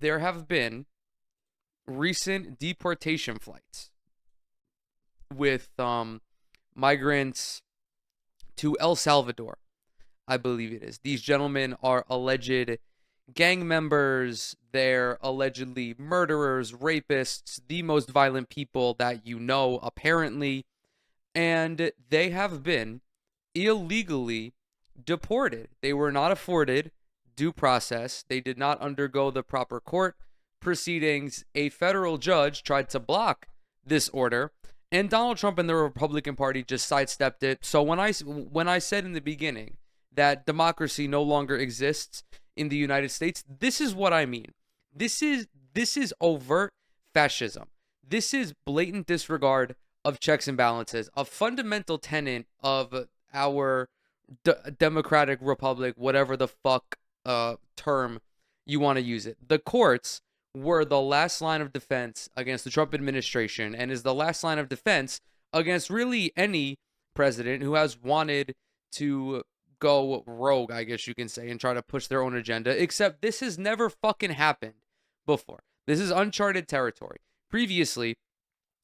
there have been recent deportation flights with migrants to El Salvador, I believe it is. These gentlemen are alleged gang members. They're allegedly murderers, rapists, the most violent people that you know, apparently. And they have been illegally deported. They were not afforded due process. They did not undergo the proper court proceedings. A federal judge tried to block this order, and Donald Trump and the Republican Party just sidestepped it. So when I said in the beginning that democracy no longer exists in the United States, this is what I mean. This is overt fascism. This is blatant disregard of checks and balances, a fundamental tenet of our democratic republic, whatever the fuck term you want to use it. The courts were the last line of defense against the Trump administration, and is the last line of defense against really any president who has wanted to go rogue, I guess you can say, and try to push their own agenda, except this has never fucking happened before. This is uncharted territory. Previously,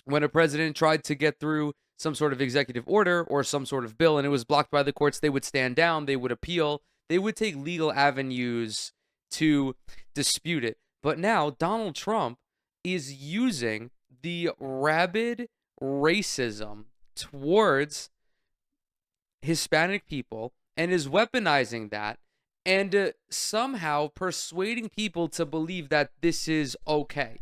when a president tried to get through some sort of executive order or some sort of bill and it was blocked by the courts, they would stand down, they would appeal, they would take legal avenues to dispute it. But now Donald Trump is using the rabid racism towards Hispanic people and is weaponizing that and somehow persuading people to believe that this is okay.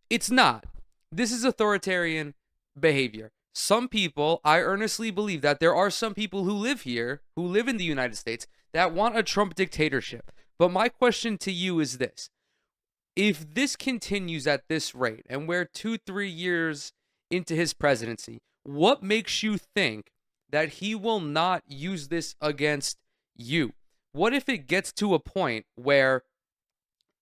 It's not. This is authoritarian behavior. Some people, I earnestly believe that there are some people who live here, who live in the United States, that want a Trump dictatorship. But my question to you is this. If this continues at this rate, and we're 2-3 years into his presidency, what makes you think that he will not use this against you? What if it gets to a point where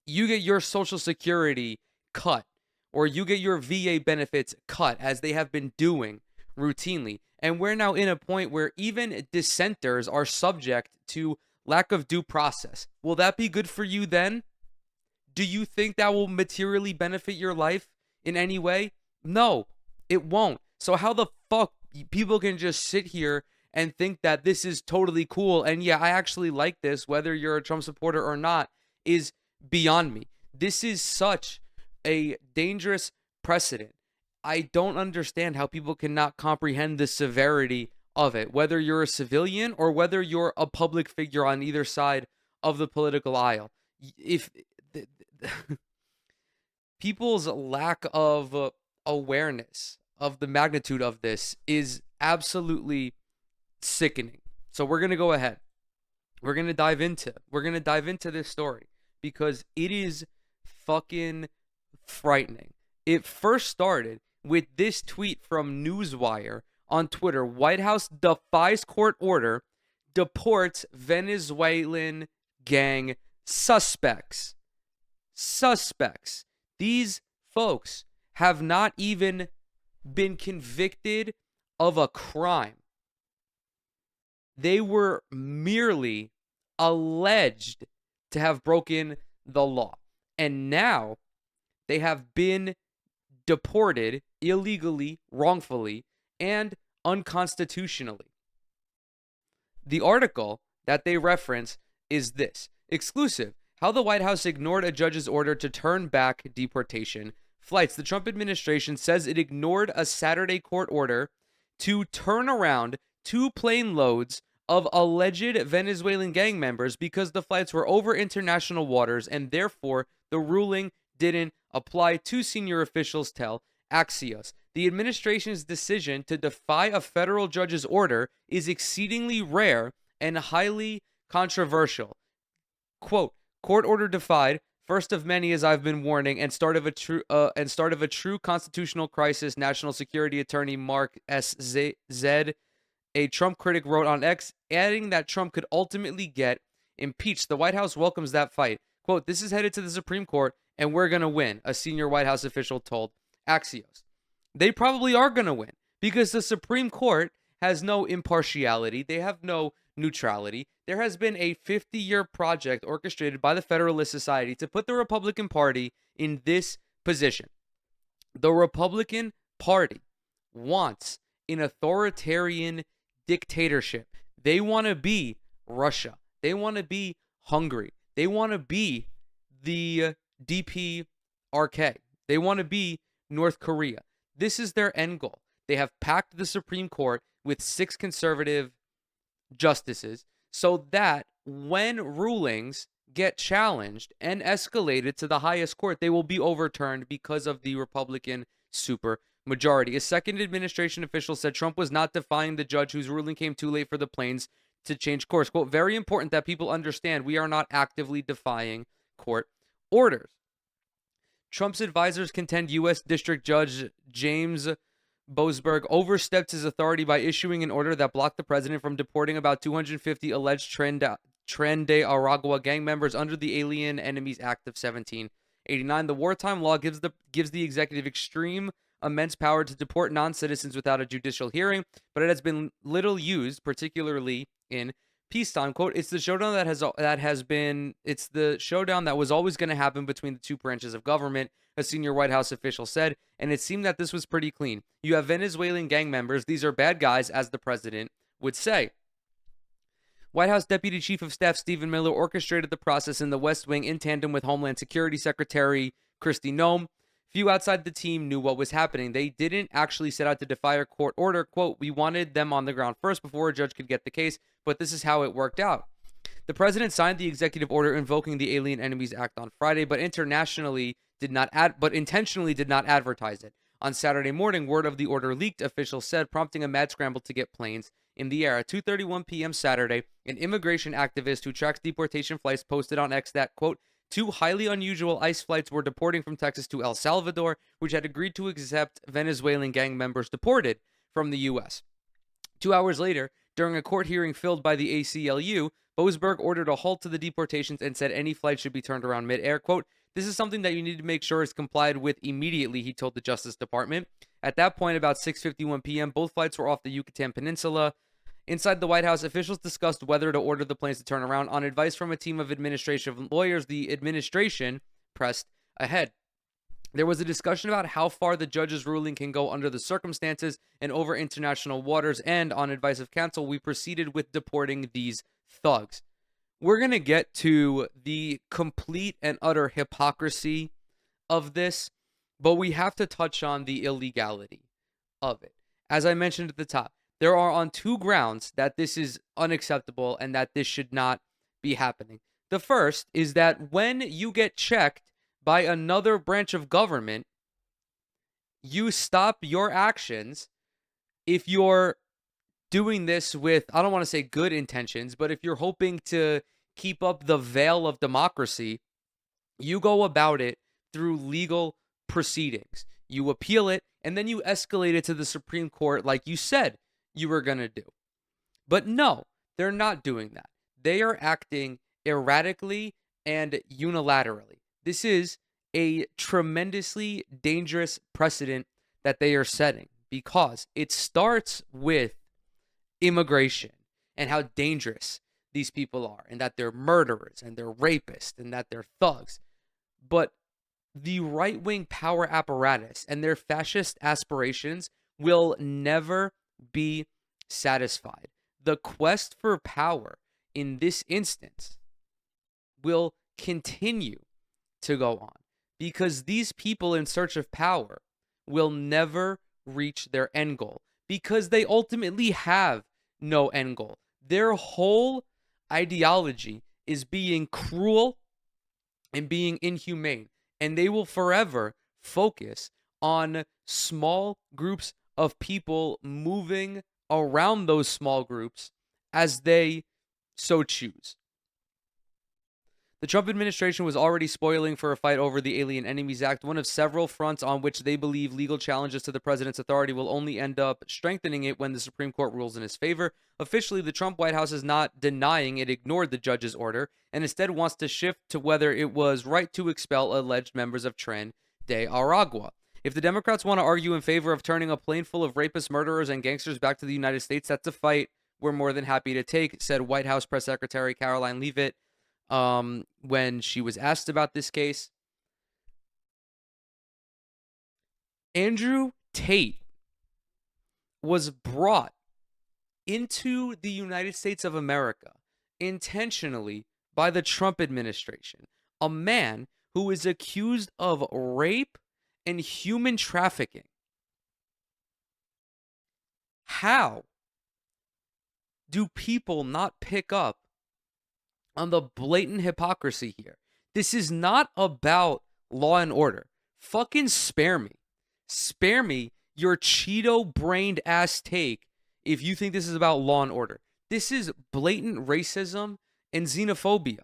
you get your Social Security cut, or you get your VA benefits cut, as they have been doing routinely, and we're now in a point where even dissenters are subject to lack of due process? Will that be good for you then? Do you think that will materially benefit your life in any way? No, it won't. So how the fuck people can just sit here and think that this is totally cool, and yeah, I actually like this, whether you're a Trump supporter or not, is beyond me. This is such a dangerous precedent. I don't understand how people cannot comprehend the severity of it, whether you're a civilian or whether you're a public figure on either side of the political aisle. If people's lack of awareness of the magnitude of this is absolutely sickening. So we're going to go ahead. We're going to dive into this story because it is fucking frightening. It first started with this tweet from Newswire on Twitter. White House defies court order, deports Venezuelan gang suspects. These folks have not even been convicted of a crime. They were merely alleged to have broken the law. And now they have been deported illegally, wrongfully, and unconstitutionally. The article that they reference is this. Exclusive. How the White House ignored a judge's order to turn back deportation flights. The Trump administration says it ignored a Saturday court order to turn around 2 plane loads of alleged Venezuelan gang members because the flights were over international waters and therefore the ruling didn't apply, to senior officials tell Axios. The administration's decision to defy a federal judge's order is exceedingly rare and highly controversial. Quote, court order defied, first of many as I've been warning, and start of a true constitutional crisis, National Security Attorney Mark S. Zed, a Trump critic, wrote on X, adding that Trump could ultimately get impeached. The White House welcomes that fight. Quote, this is headed to the Supreme Court, and we're going to win, a senior White House official told Axios. They probably are going to win, because the Supreme Court has no impartiality. They have no neutrality. There has been a 50-year project orchestrated by the Federalist Society to put the Republican Party in this position. The Republican Party wants an authoritarian dictatorship. They want to be Russia. They want to be Hungary. They want to be the DPRK. They want to be North Korea. This is their end goal. They have packed the Supreme Court with 6 conservative justices so that when rulings get challenged and escalated to the highest court, they will be overturned because of the Republican super majority. A second administration official said Trump was not defying the judge whose ruling came too late for the planes to change course. Quote, very important that people understand we are not actively defying court orders. Trump's advisors contend U.S. District Judge James Boasberg overstepped his authority by issuing an order that blocked the president from deporting about 250 alleged Tren de Aragua gang members under the Alien Enemies Act of 1789. The wartime law gives the executive extreme immense power to deport non-citizens without a judicial hearing, but it has been little used, particularly in peacetime. Quote, it's the showdown it's the showdown that was always going to happen between the two branches of government, a senior White House official said, and it seemed that this was pretty clean. You have Venezuelan gang members. These are bad guys, as the president would say. White House Deputy Chief of Staff Stephen Miller orchestrated the process in the West Wing in tandem with Homeland Security Secretary Kristi Noem. Few outside the team knew what was happening. They didn't actually set out to defy a court order. Quote, we wanted them on the ground first before a judge could get the case, but this is how it worked out. The president signed the executive order invoking the Alien Enemies Act on Friday, but intentionally did not advertise it. On Saturday morning, word of the order leaked, officials said, prompting a mad scramble to get planes in the air. At 2:31 p.m. Saturday, an immigration activist who tracks deportation flights posted on X that, quote, 2 highly unusual ICE flights were deporting from Texas to El Salvador, which had agreed to accept Venezuelan gang members deported from the U.S. 2 hours later, during a court hearing filled by the ACLU, Boasberg ordered a halt to the deportations and said any flight should be turned around mid-air. Quote, this is something that you need to make sure is complied with immediately, he told the Justice Department. At that point, about 6:51 p.m., both flights were off the Yucatan Peninsula. Inside the White House, officials discussed whether to order the planes to turn around. On advice from a team of administrative lawyers, the administration pressed ahead. There was a discussion about how far the judge's ruling can go under the circumstances and over international waters, and on advice of counsel, we proceeded with deporting these thugs. We're going to get to the complete and utter hypocrisy of this, but we have to touch on the illegality of it. As I mentioned at the top, there are on 2 grounds that this is unacceptable and that this should not be happening. The first is that when you get checked by another branch of government, you stop your actions if you're doing this with, I don't want to say good intentions, but if you're hoping to keep up the veil of democracy, you go about it through legal proceedings. You appeal it, and then you escalate it to the Supreme Court like you said you were going to do. But no, they're not doing that. They are acting erratically and unilaterally. This is a tremendously dangerous precedent that they are setting because it starts with immigration and how dangerous these people are and that they're murderers and they're rapists and that they're thugs. But the right-wing power apparatus and their fascist aspirations will never be satisfied. The quest for power in this instance will continue to go on because these people in search of power will never reach their end goal because they ultimately have no end goal. Their whole ideology is being cruel and being inhumane, and they will forever focus on small groups of people moving around those small groups as they so choose. The Trump administration was already spoiling for a fight over the Alien Enemies Act, one of several fronts on which they believe legal challenges to the president's authority will only end up strengthening it when the Supreme Court rules in his favor. Officially, the Trump White House is not denying it ignored the judge's order and instead wants to shift to whether it was right to expel alleged members of Tren de Aragua. If the Democrats want to argue in favor of turning a plane full of rapists, murderers, and gangsters back to the United States, that's a fight we're more than happy to take, said White House Press Secretary Caroline Leavitt when she was asked about this case. Andrew Tate was brought into the United States of America intentionally by the Trump administration, a man who is accused of rape and human trafficking. How do people not pick up on the blatant hypocrisy here? This is not about law and order. Fucking spare me. Spare me your Cheeto-brained ass take if you think this is about law and order. This is blatant racism and xenophobia.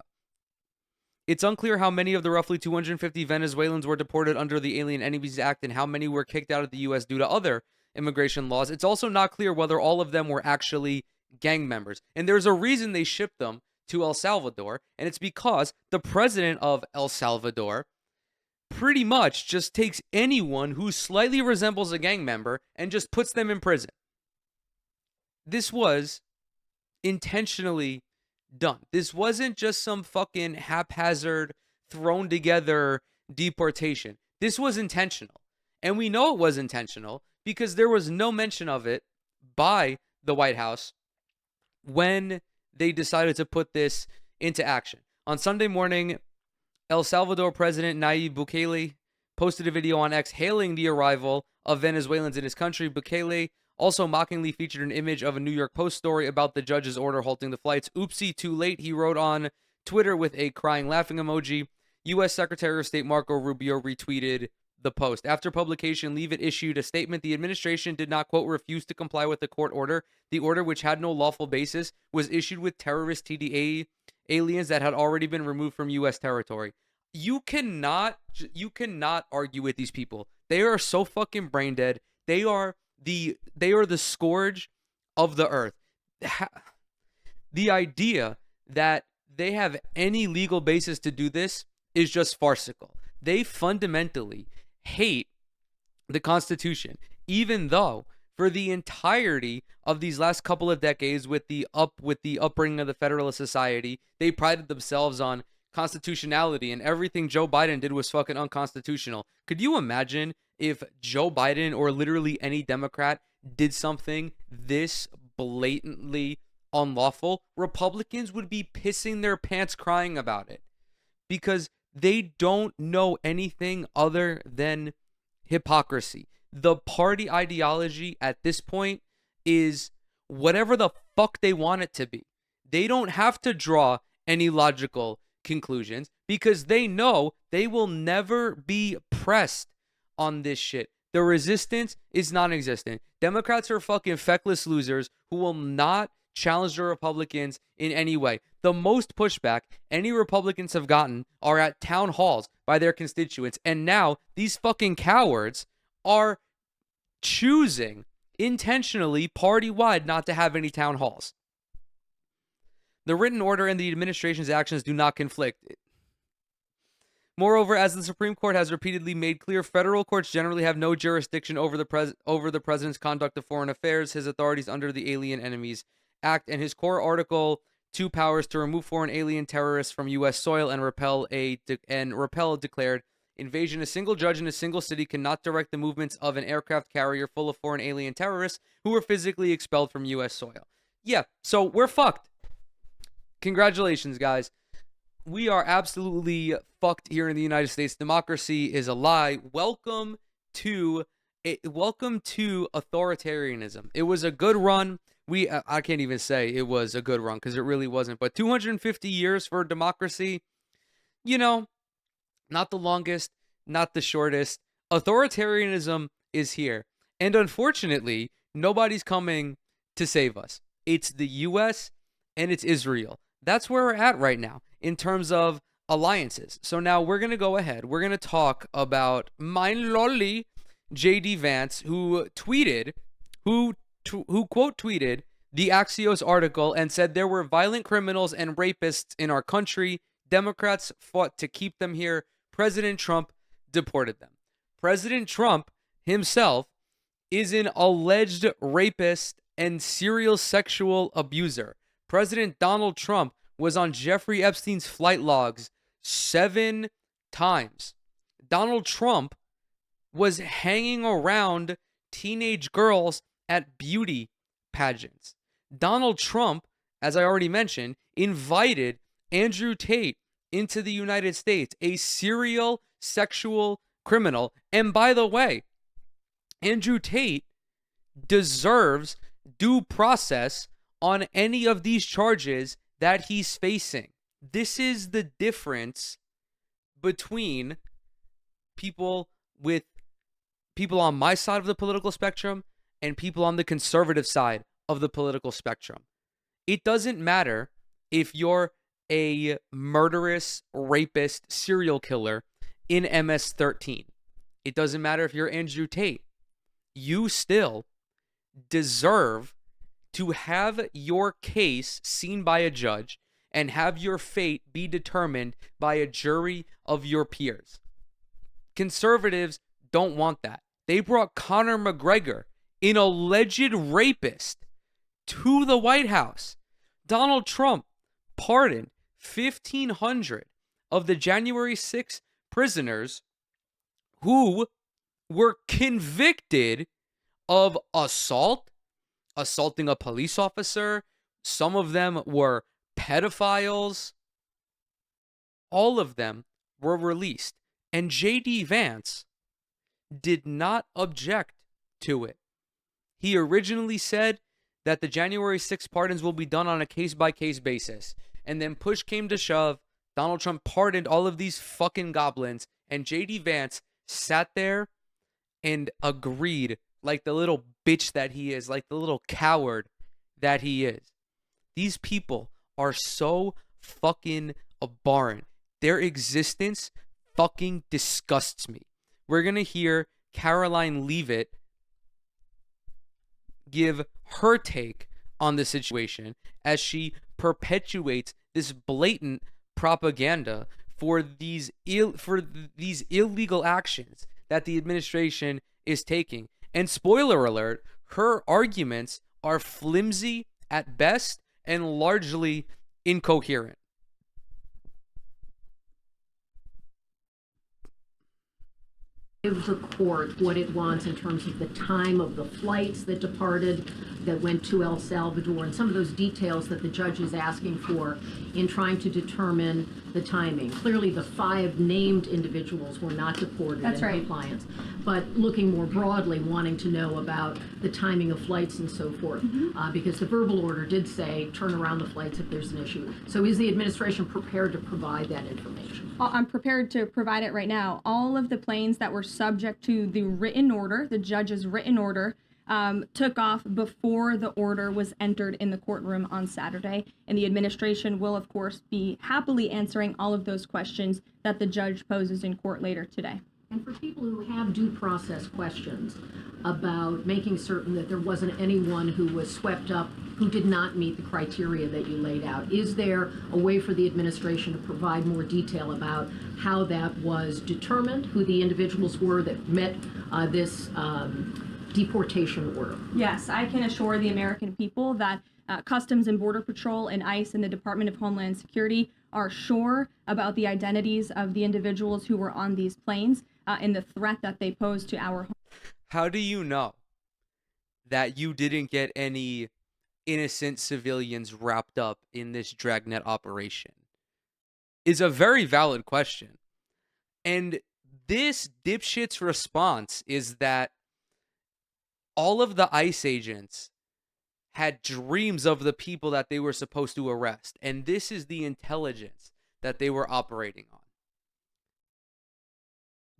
It's unclear how many of the roughly 250 Venezuelans were deported under the Alien Enemies Act and how many were kicked out of the U.S. due to other immigration laws. It's also not clear whether all of them were actually gang members. And there's a reason they shipped them to El Salvador, and it's because the president of El Salvador pretty much just takes anyone who slightly resembles a gang member and just puts them in prison. This was intentionally done. This wasn't just some fucking haphazard, thrown together deportation. This was intentional. And we know it was intentional because there was no mention of it by the White House when they decided to put this into action. On Sunday morning, El Salvador President Nayib Bukele posted a video on X hailing the arrival of Venezuelans in his country. Bukele also mockingly featured an image of a New York Post story about the judge's order halting the flights. Oopsie, too late, he wrote on Twitter with a crying laughing emoji. U.S. Secretary of State Marco Rubio retweeted the post. After publication, Leavitt issued a statement. The administration did not, quote, refuse to comply with the court order. The order, which had no lawful basis, was issued with terrorist TDA aliens that had already been removed from U.S. territory. You cannot argue with these people. They are so fucking brain dead. They are the scourge of the earth. The idea that they have any legal basis to do this is just farcical. They fundamentally hate the Constitution, even though for the entirety of these last couple of decades with the upbringing of the Federalist Society, they prided themselves on constitutionality, and everything Joe Biden did was fucking unconstitutional. Could you imagine if Joe Biden or literally any Democrat did something this blatantly unlawful? Republicans would be pissing their pants crying about it because they don't know anything other than hypocrisy. The party ideology at this point is whatever the fuck they want it to be. They don't have to draw any logical conclusions because they know they will never be pressed on this shit. The resistance is non-existent. Democrats are fucking feckless losers who will not challenge the Republicans in any way. The most pushback any Republicans have gotten are at town halls by their constituents, and now these fucking cowards are choosing intentionally party-wide not to have any town halls. The written order and the administration's actions do not conflict. Moreover, as the Supreme Court has repeatedly made clear, federal courts generally have no jurisdiction over the president's conduct of foreign affairs, his authorities under the Alien Enemies Act, and his core Article 2 powers to remove foreign alien terrorists from U.S. soil and repel a declared invasion. A single judge in a single city cannot direct the movements of an aircraft carrier full of foreign alien terrorists who were physically expelled from U.S. soil. Yeah, so we're fucked. Congratulations, guys. We are absolutely fucked here in the United States. Democracy is a lie. Welcome to authoritarianism. It was a good run. I can't even say it was a good run because it really wasn't. But 250 years for democracy, not the longest, not the shortest. Authoritarianism is here. And unfortunately, nobody's coming to save us. It's the U.S. and it's Israel. That's where we're at right now in terms of alliances. So now we're going to go ahead. We're going to talk about mein lolly J.D. Vance, who quote tweeted the Axios article and said there were violent criminals and rapists in our country. Democrats fought to keep them here. President Trump deported them. President Trump himself is an alleged rapist and serial sexual abuser. President Donald Trump was on Jeffrey Epstein's flight logs 7 times. Donald Trump was hanging around teenage girls at beauty pageants. Donald Trump, as I already mentioned, invited Andrew Tate into the United States, a serial sexual criminal. And by the way, Andrew Tate deserves due process on any of these charges that he's facing. This is the difference between people on my side of the political spectrum and people on the conservative side of the political spectrum. It doesn't matter if you're a murderous, rapist, serial killer in MS-13. It doesn't matter if you're Andrew Tate. You still deserve to have your case seen by a judge and have your fate be determined by a jury of your peers. Conservatives don't want that. They brought Conor McGregor, an alleged rapist, to the White House. Donald Trump pardoned 1,500 of the January 6th prisoners who were convicted of assault, assaulting a police officer. Some of them were pedophiles. All of them were released. And J.D. Vance did not object to it. He originally said that the January 6th pardons will be done on a case-by-case basis. And then push came to shove. Donald Trump pardoned all of these fucking goblins. And J.D. Vance sat there and agreed like the little bitch that he is, like the little coward that he is. These people are so fucking abhorrent. Their existence fucking disgusts me. We're going to hear Caroline Leavitt give her take on the situation as she perpetuates this blatant propaganda for these illegal actions that the administration is taking. And spoiler alert, her arguments are flimsy at best and largely incoherent. Give the court what it wants in terms of the time of the flights that departed, that went to El Salvador, and some of those details that the judge is asking for in trying to determine the timing. Clearly, the 5 named individuals were not deported in compliance, but looking more broadly, wanting to know about the timing of flights and so forth, because the verbal order did say turn around the flights if there's an issue. So is the administration prepared to provide that information? I'm prepared to provide it right now. All of the planes that were subject to the written order, the judge's written order, took off before the order was entered in the courtroom on Saturday. And the administration will, of course, be happily answering all of those questions that the judge poses in court later today. And for people who have due process questions about making certain that there wasn't anyone who was swept up who did not meet the criteria that you laid out, is there a way for the administration to provide more detail about how that was determined, who the individuals were that met this deportation order? Yes, I can assure the American people that Customs and Border Patrol and ICE and the Department of Homeland Security are sure about the identities of the individuals who were on these planes and the threat that they pose to our home. How do you know that you didn't get any innocent civilians wrapped up in this dragnet operation? Is a very valid question. And this dipshit's response is that all of the ICE agents had dreams of the people that they were supposed to arrest. And this is the intelligence that they were operating on.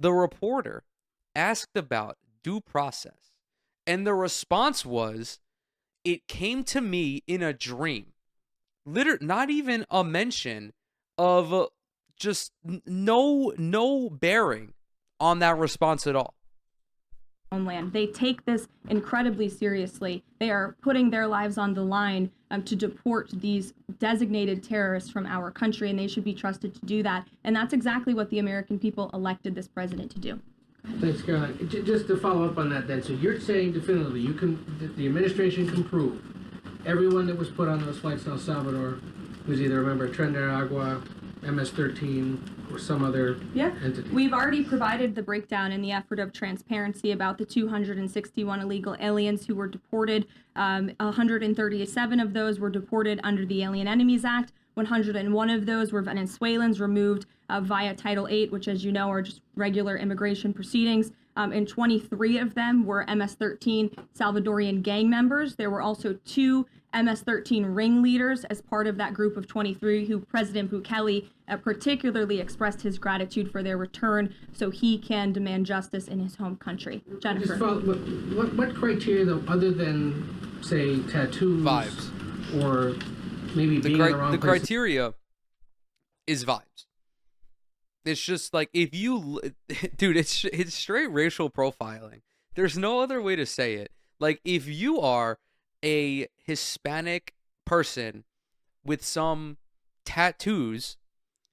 The reporter asked about due process, and the response was, it came to me in a dream. Not even a mention of just no bearing on that response at all. Homeland. They take this incredibly seriously. They are putting their lives on the line to deport these designated terrorists from our country, and they should be trusted to do that. And that's exactly what the American people elected this president to do. Thanks, Caroline. Just to follow up on that then, so you're saying definitively, the administration can prove everyone that was put on those flights to El Salvador was either a member of Tren de Aragua, MS-13, or some other entity? We've already provided the breakdown in the effort of transparency about the 261 illegal aliens who were deported. 137 of those were deported under the Alien Enemies Act. 101 of those were Venezuelans removed via Title VIII, which, as you know, are just regular immigration proceedings. And 23 of them were MS-13 Salvadorian gang members. There were also 2 MS-13 ringleaders as part of that group of 23 who President Bukele particularly expressed his gratitude for their return so he can demand justice in his home country. Jennifer. What criteria, though, other than, say, tattoos? Vibes. Or maybe being in the wrong the place? criteria is vibes. It's just like, if you, dude, it's straight racial profiling. There's no other way to say it. Like, if you are a Hispanic person with some tattoos,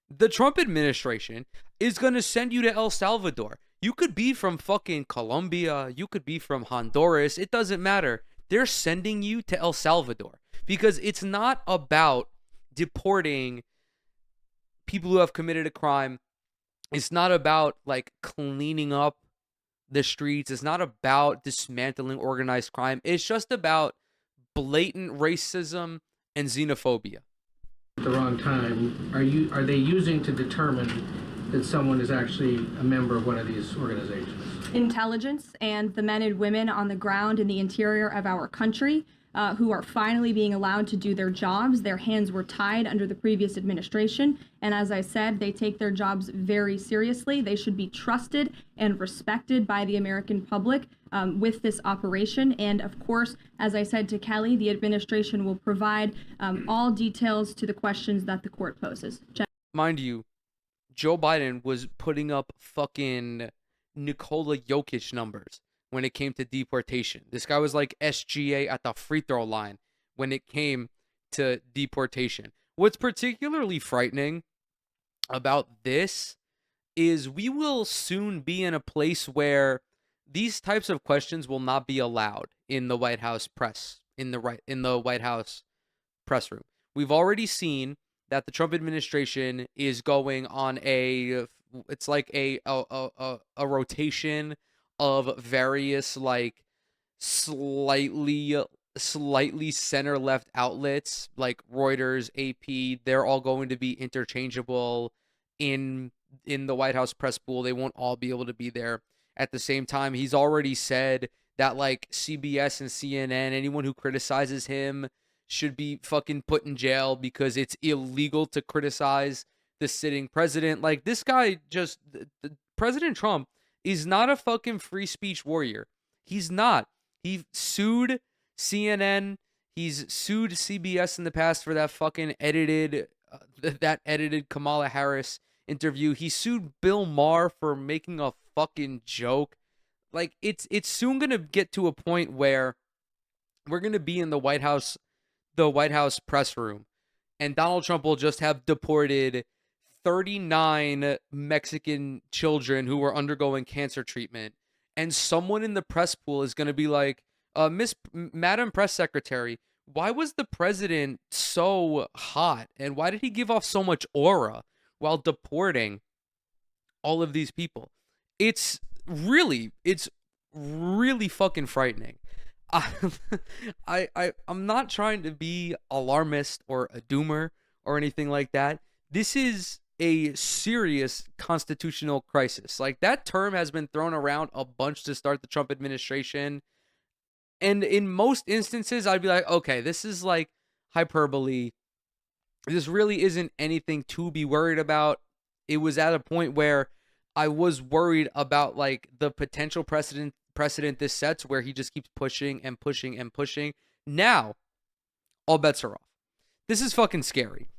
the Trump administration is going to send you to El Salvador. You could be from fucking Colombia. You could be from Honduras. It doesn't matter. They're sending you to El Salvador because it's not about deporting people who have committed a crime. It's not about like cleaning up the streets. It's not about dismantling organized crime. It's just about blatant racism and xenophobia. At the wrong time, are they using to determine that someone is actually a member of one of these organizations? Intelligence and the men and women on the ground in the interior of our country who are finally being allowed to do their jobs. Their hands were tied under the previous administration. And as I said, they take their jobs very seriously. They should be trusted and respected by the American public with this operation. And of course, as I said to Kelly, the administration will provide all details to the questions that the court poses. Mind you, Joe Biden was putting up fucking Nikola Jokic numbers when it came to deportation. This guy was like SGA at the free throw line when it came to deportation. What's particularly frightening about this is we will soon be in a place where these types of questions will not be allowed in the White House press, in the White House press room. We've already seen that the Trump administration is going on a rotation of various like slightly center left outlets like Reuters, AP. They're all going to be interchangeable in the White House press pool. They won't all be able to be there at the same time. He's already said that like CBS and CNN, anyone who criticizes him should be fucking put in jail because it's illegal to criticize the sitting president. Like, this guy just, President Trump is not a fucking free speech warrior. He's not. He sued CNN. He's sued CBS in the past for that fucking edited Kamala Harris interview. He sued Bill Maher for making a fucking joke. Like, it's soon gonna get to a point where we're gonna be in the White House press room, and Donald Trump will just have deported 39 Mexican children who were undergoing cancer treatment, and someone in the press pool is going to be like, Madam Press Secretary, why was the president so hot, and why did he give off so much aura while deporting all of these people? It's really fucking frightening. I'm not trying to be alarmist or a doomer or anything like that. This is a serious constitutional crisis. Like, that term has been thrown around a bunch to start the Trump administration. And in most instances, I'd be like, okay, this is like hyperbole. This really isn't anything to be worried about. It was at a point where I was worried about like the potential precedent this sets where he just keeps pushing and pushing and pushing. Now, all bets are off. This is fucking scary.